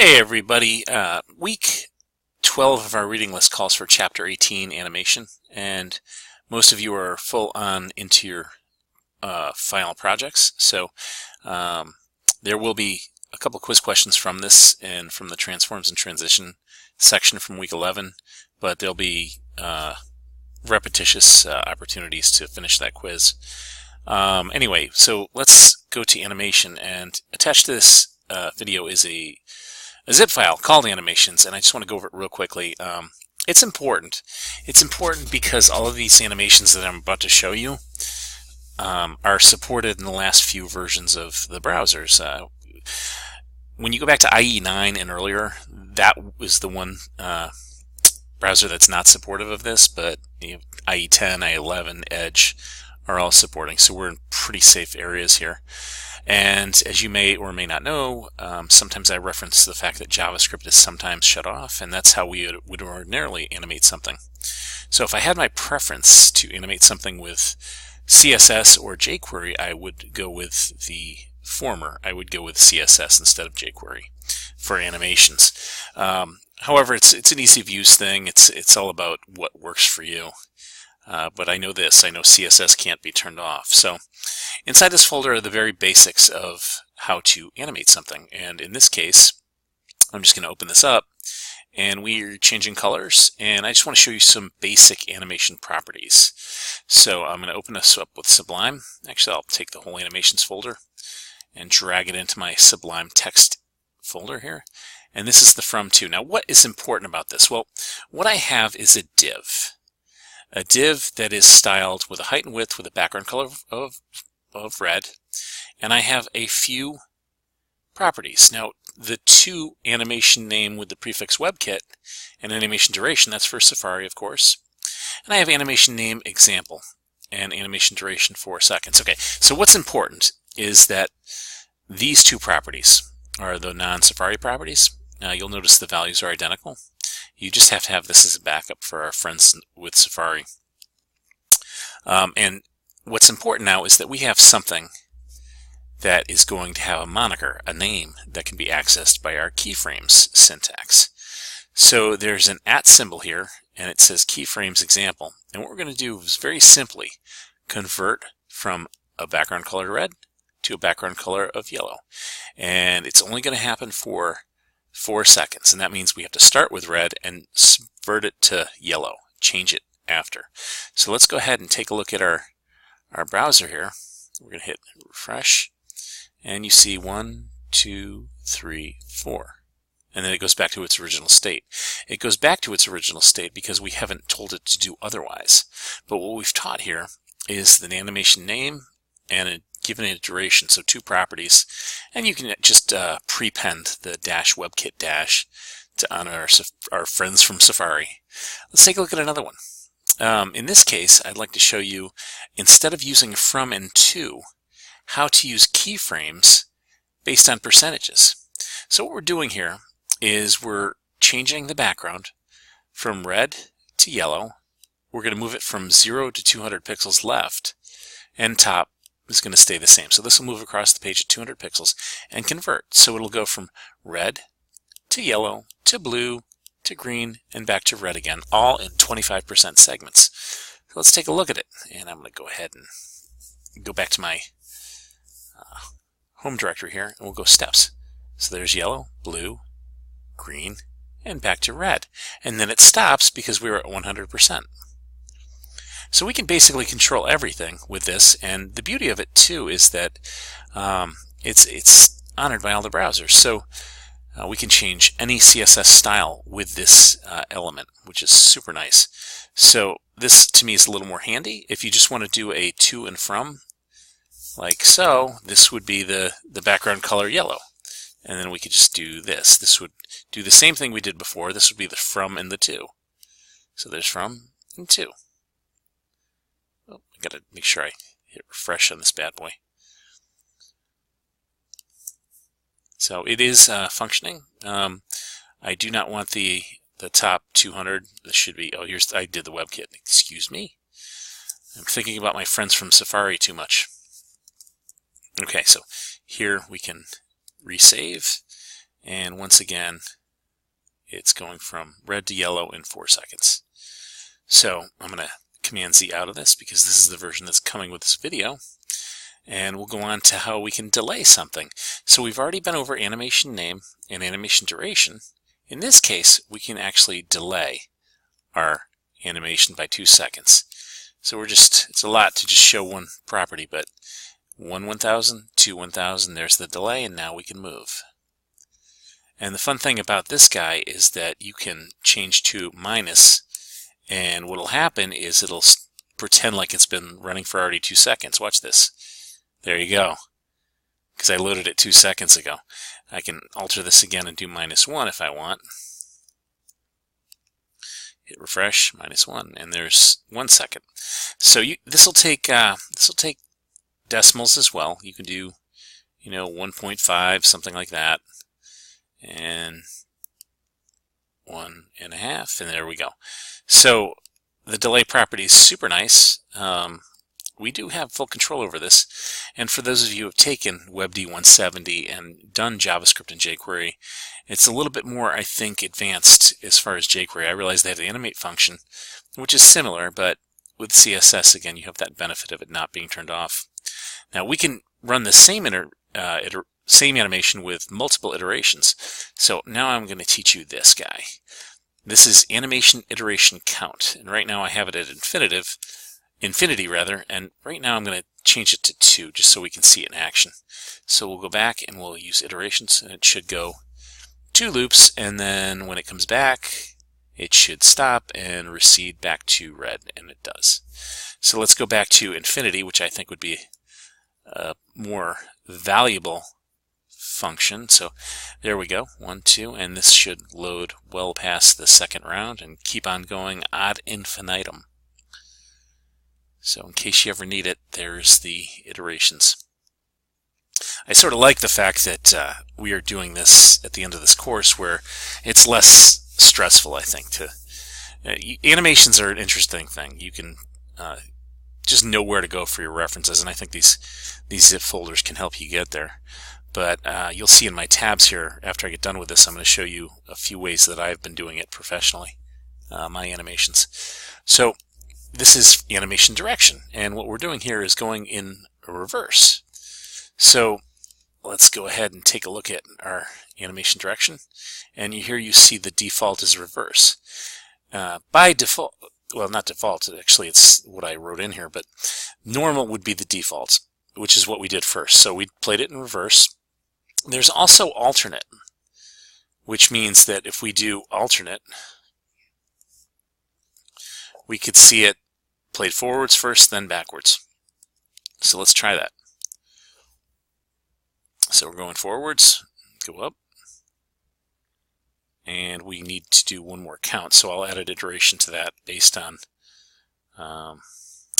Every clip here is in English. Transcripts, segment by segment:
Hey everybody, week 12 of our reading list calls for chapter 18 animation, and most of you are full on into your final projects, so there will be a couple quiz questions from this and from the transforms and transition section from week 11, but there'll be repetitious opportunities to finish that quiz. Anyway, so let's go to animation, and attached to this video is a zip file called animations, and I just want to go over it real quickly. It's important. It's important because all of these animations that I'm about to show you are supported in the last few versions of the browsers. When you go back to IE9 and earlier, that was the one browser that's not supportive of this, but IE10, IE11, Edge are all supporting, so we're in pretty safe areas here. And as you may or may not know, sometimes I reference the fact that JavaScript is sometimes shut off, and that's how we would ordinarily animate something. So if I had my preference to animate something with CSS or jQuery, I would go with the former. I would go with CSS instead of jQuery for animations. However, it's an ease of use thing. It's all about what works for you. But I know this. I know CSS can't be turned off. So inside this folder are the very basics of how to animate something. And in this case, I'm just going to open this up, and we're changing colors. And I just want to show you some basic animation properties. So I'm going to open this up with Sublime. Actually, I'll take the whole animations folder and drag it into my Sublime text folder here. And this is the from to. Now, what is important about this? Well, what I have is a div. A div that is styled with a height and width with a background color of red, and I have a few properties. Now, the to animation name with the prefix WebKit and animation duration, that's for Safari, of course. And I have animation name example and animation duration 4 seconds. Okay, so what's important is that these two properties are the non-Safari properties. You'll notice the values are identical. You just have to have this as a backup for our friends with Safari. And what's important now is that we have something that is going to have a moniker, a name that can be accessed by our keyframes syntax. So there's an @ symbol here, and it says keyframes example. And what we're going to do is very simply convert from a background color red to a background color of yellow. And it's only going to happen for 4 seconds, and that means we have to start with red and convert it to yellow, change it after. So let's go ahead and take a look at our browser here. We're going to hit refresh, and you see 1, 2, 3, 4. And then it goes back to its original state. It goes back to its original state because we haven't told it to do otherwise. But what we've taught here is an animation name and given a duration, so 2 properties, and you can just prepend the -WebKit- to honor our friends from Safari. Let's take a look at another one. In this case, I'd like to show you, instead of using from and to, how to use keyframes based on percentages. So what we're doing here is we're changing the background from red to yellow. We're going to move it from 0 to 200 pixels left, and top is going to stay the same. So this will move across the page at 200 pixels and convert. So it'll go from red to yellow to blue to green and back to red again, all in 25% segments. So let's take a look at it. And I'm going to go ahead and go back to my home directory here, and we'll go steps. So there's yellow, blue, green, and back to red. And then it stops because we were at 100%. So we can basically control everything with this, and the beauty of it too is that it's honored by all the browsers. So we can change any CSS style with this element, which is super nice. So this to me is a little more handy. If you just want to do a to and from, like so, this would be the background color yellow. And then we could just do this. This would do the same thing we did before. This would be the from and the to. So there's from and to. I gotta make sure I hit refresh on this bad boy. So it is functioning. I do not want the top 200. This should be, oh, I did the WebKit. Excuse me. I'm thinking about my friends from Safari too much. Okay, so here we can resave, And once again, it's going from red to yellow in 4 seconds. So I'm going to Command Z out of this because this is the version that's coming with this video. And we'll go on to how we can delay something. So we've already been over animation name and animation duration. In this case, we can actually delay our animation by 2 seconds. So it's a lot to just show one property, but 1 1000, 2 1000, there's the delay, and now we can move. And the fun thing about this guy is that you can change to minus, and what'll happen is it'll pretend like it's been running for already 2 seconds. Watch this. There you go. Because I loaded it 2 seconds ago. I can alter this again and do -1 if I want. Hit refresh, -1, and there's 1 second. So this will take decimals as well. You can do, 1.5, something like that, and 1.5, and there we go. So the delay property is super nice. We do have full control over this, and for those of you who have taken WebD 170 and done JavaScript and jQuery, it's a little bit more, I think, advanced as far as jQuery. I realize they have the animate function, which is similar, but with CSS, again, you have that benefit of it not being turned off. Now, we can run the same animation with multiple iterations. So now I'm going to teach you this guy. This is animation iteration count, and right now I have it at infinity rather, and right now I'm going to change it to 2 just so we can see it in action. So we'll go back and we'll use iterations, and it should go 2 loops, and then when it comes back it should stop and recede back to red, and it does. So let's go back to infinity, which I think would be a more valuable function. So there we go, 1, 2, and this should load well past the second round and keep on going ad infinitum. So in case you ever need it, there's the iterations. I sort of like the fact that we are doing this at the end of this course where it's less stressful, I think. Animations are an interesting thing. You can just know where to go for your references, and I think these zip folders can help you get there. But you'll see in my tabs here, after I get done with this, I'm going to show you a few ways that I've been doing it professionally, my animations. So this is animation direction, and what we're doing here is going in reverse. So let's go ahead and take a look at our animation direction, and here you see the default is reverse. By default, well, not default, actually it's what I wrote in here, but normal would be the default, which is what we did first. So we played it in reverse. There's also alternate, which means that if we do alternate, we could see it played forwards first, then backwards. So let's try that. So we're going forwards, go up, and we need to do one more count. So I'll add an iteration to that based on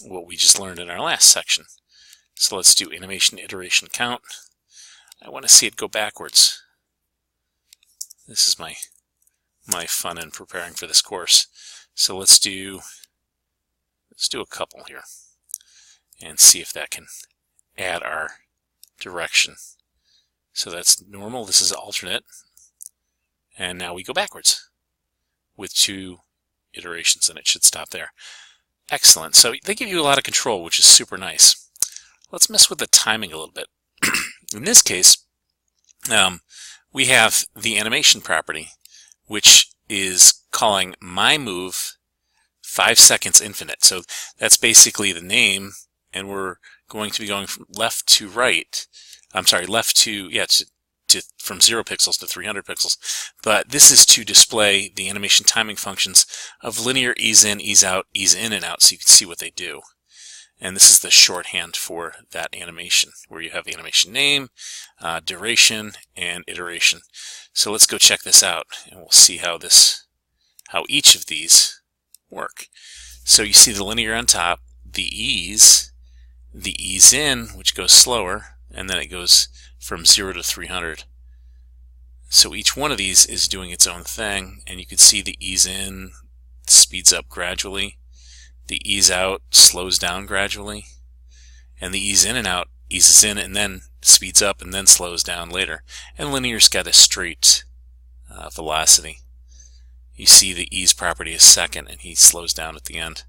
what we just learned in our last section. So let's do animation iteration count. I want to see it go backwards. This is my fun in preparing for this course. So let's do a couple here and see if that can add our direction. So that's normal, this is alternate, and now we go backwards with 2 iterations, and it should stop there. Excellent. So they give you a lot of control, which is super nice. Let's mess with the timing a little bit. In this case, we have the animation property, which is calling my move 5 seconds infinite. So that's basically the name, and we're going to be going from left to right. I'm sorry, left to, from 0 pixels to 300 pixels. But this is to display the animation timing functions of linear ease in, ease out, ease in and out, so you can see what they do. And this is the shorthand for that animation, where you have the animation name, duration, and iteration. So let's go check this out, and we'll see how each of these work. So you see the linear on top, the ease in, which goes slower, and then it goes from 0 to 300. So each one of these is doing its own thing, and you can see the ease in speeds up gradually, the ease out slows down gradually, and the ease in and out eases in and then speeds up and then slows down later. And linear's got a straight velocity. You see the ease property is second, and he slows down at the end.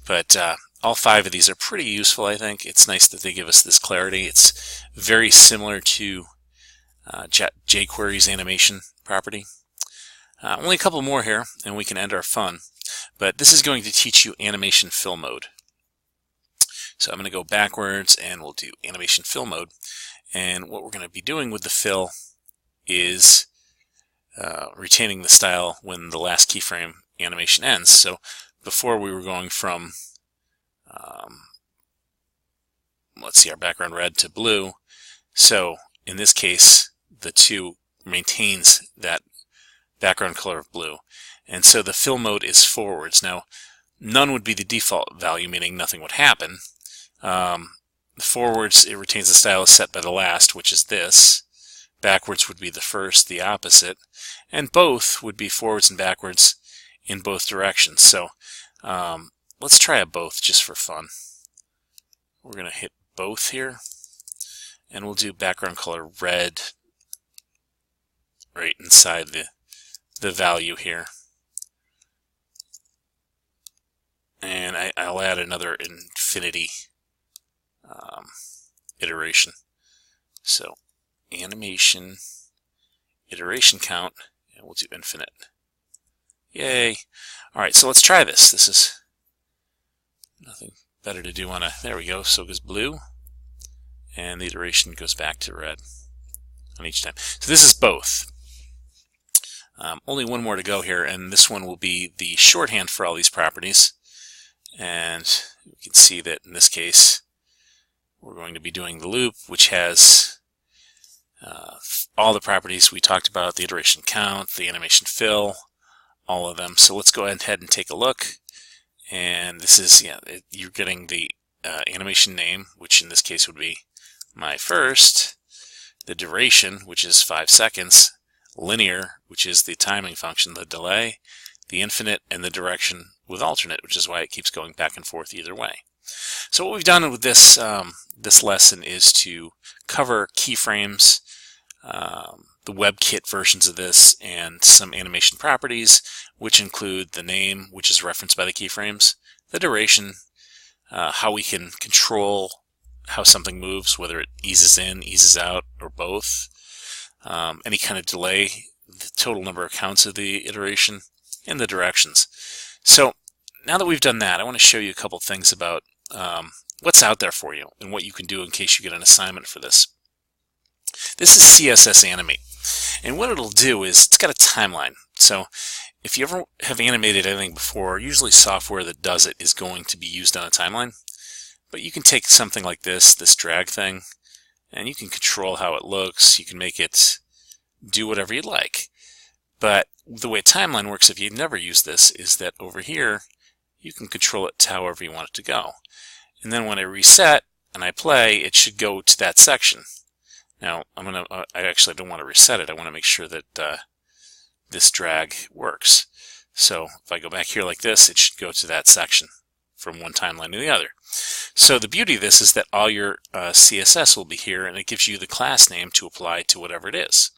But all 5 of these are pretty useful, I think. It's nice that they give us this clarity. It's very similar to jQuery's animation property. Only a couple more here, and we can end our fun. But this is going to teach you animation fill mode. So I'm going to go backwards, and we'll do animation fill mode. And what we're going to be doing with the fill is retaining the style when the last keyframe animation ends. So before we were going from, let's see, our background red to blue. So in this case, the 2 maintains that background color of blue. And so the fill mode is forwards. Now, none would be the default value, meaning nothing would happen. Forwards, it retains the style is set by the last, which is this. Backwards would be the first, the opposite. And both would be forwards and backwards in both directions. So let's try a both just for fun. We're going to hit both here. And we'll do background color red right inside the value here. And I'll add another infinity iteration. So animation iteration count, and we'll do infinite. Yay! Alright, so let's try this. This is nothing better to do on a, there we go, so goes blue, and the iteration goes back to red on each time. So this is both. Only one more to go here, and this one will be the shorthand for all these properties. And you can see that in this case, we're going to be doing the loop, which has all the properties we talked about, the iteration count, the animation fill, all of them. So let's go ahead and take a look. And this is, you're getting the animation name, which in this case would be my first, the duration, which is 5 seconds, linear, which is the timing function, the delay, the infinite, and the direction with alternate, which is why it keeps going back and forth either way. So what we've done with this this lesson is to cover keyframes, the WebKit versions of this, and some animation properties, which include the name, which is referenced by the keyframes, the duration, how we can control how something moves, whether it eases in, eases out, or both, any kind of delay, the total number of counts of the iteration, and the directions. So now that we've done that, I want to show you a couple things about what's out there for you and what you can do in case you get an assignment for this. This is CSS Animate, and what it'll do is it's got a timeline. So if you ever have animated anything before, usually software that does it is going to be used on a timeline. But you can take something like this drag thing, and you can control how it looks. You can make it do whatever you'd like. But the way a timeline works, if you've never used this, is that over here, you can control it to however you want it to go. And then when I reset and I play, it should go to that section. Now, I actually don't want to reset it. I want to make sure that this drag works. So if I go back here like this, it should go to that section from one timeline to the other. So the beauty of this is that all your CSS will be here, and it gives you the class name to apply to whatever it is.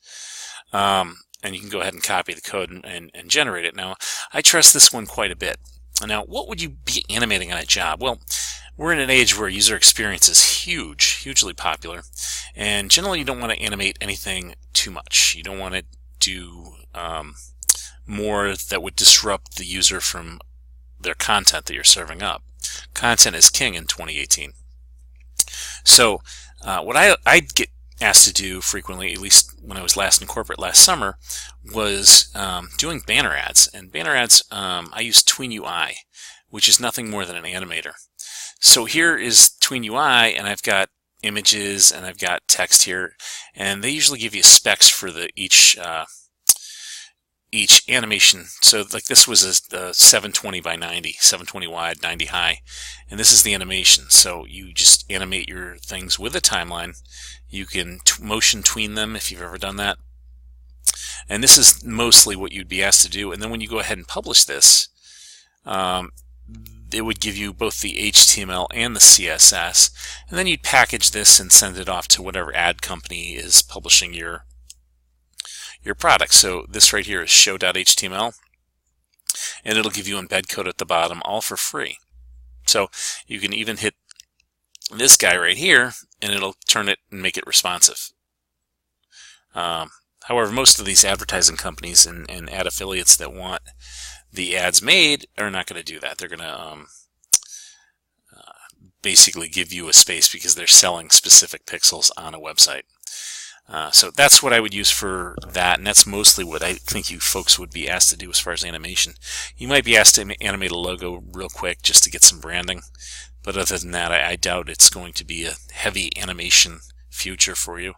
And you can go ahead and copy the code and generate it. Now, I trust this one quite a bit. Now, what would you be animating on a job? Well, we're in an age where user experience is hugely popular, and generally you don't want to animate anything too much. You don't want to do more that would disrupt the user from their content that you're serving up. Content is king in 2018. So what I get asked to do frequently, at least when I was last in corporate last summer, was doing banner ads. And banner ads, I use Tween UI, which is nothing more than an animator. So here is Tween UI, and I've got images and I've got text here, and they usually give you specs for each animation. So like this was a 720 by 90, 720 wide, 90 high, and this is the animation. So you just animate your things with a timeline. You can motion tween them if you've ever done that. And this is mostly what you'd be asked to do. And then when you go ahead and publish this, it would give you both the HTML and the CSS, and then you'd package this and send it off to whatever ad company is publishing your product. So this right here is show.html, and it'll give you embed code at the bottom, all for free. So you can even hit this guy right here, and it'll turn it and make it responsive. However, most of these advertising companies and ad affiliates that want the ads made are not going to do that. They're going to basically give you a space because they're selling specific pixels on a website. So that's what I would use for that, and that's mostly what I think you folks would be asked to do as far as animation. You might be asked to animate a logo real quick just to get some branding, but other than that, I doubt it's going to be a heavy animation future for you.